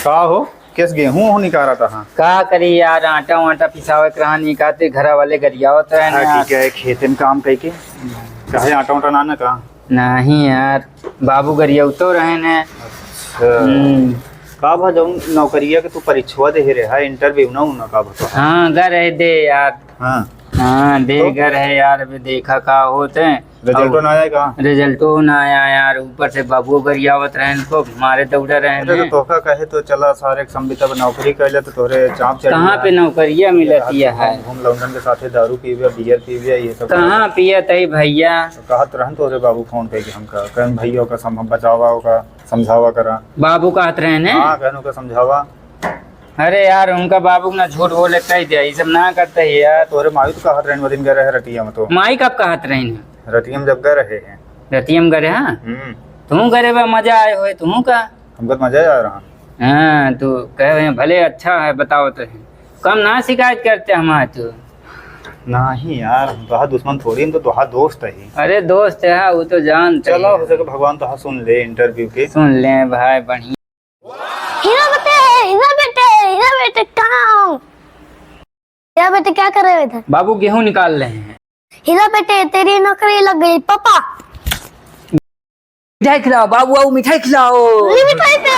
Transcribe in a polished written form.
का हो किस गेहूं हो निकाला था? हाँ का करी यार, आटा वाटा पिसावे के रहा निकाते घर वाले गरियावत रहे ना ठीक है, खेत में काम कह के चाहे आटा उटा ना का। नहीं यार, बाबू गरियावतो रहे ने। का भा जाऊं नौकरिया के तू परीक्षा दे रहे है, इंटरव्यू ना का भा? हाँ घर है दे यार। हाँ हाँ दे तो? घर है यार, अभी देखा का होते रिजल्टो ना आएगा? रिजल्टो ना आया यार, ऊपर से बाबू गरियावत रहे इनको मारे दौड़ा रहे तो ने। तोहका कहे तो चला सारे संबिता नौकरी कर ले तो तोरे चाप चढ़ कहाँ पे नौकरिया मिलती है? घूम लौंडन के साथे दारू पीवे बियर पीवे ये सब कहाँ पियत है भैया? तो कहत रहन तोरे बाबू फोन करके हमका कहन भैया का बचावा का समझावा करा। बाबू कहत रहे ने? हाँ कहनो का समझावा। अरे यार उनका बाबू ना झूठ बोले कह दिया, ये सब ना करते है यार। तोरे माई तो कहत रहन दिन गए रहे रतिया में, तो माई कब कहत रही ने? रतिया में जब गए रहे हैं। रतियम करे? हाँ तू करे बा मजा आए हो तू का? हमको तो मजा आ रहा। हाँ तू कहे भले अच्छा है, बताओ तो कम ना शिकायत करते हमारे तू। नहीं यार तुहा दुश्मन थोड़ी, हम तो तुहा दोस्त है ही। अरे दोस्त है वो तो जानते चलो हो सके भगवान तुहा सुन ले इंटरव्यू के। सुन ले भाई बढ़िया। हीरा बेटे कहाँ हो? हीरा बेटे क्या कर रहे हो इधर? बाबू गेहूं निकाल रहे हैं। हीरा बेटे तेरी नौकरी लग गई पापा। मिठाई खिलाओ बाबू, आओ मिठाई खिलाओ। मिठाई पे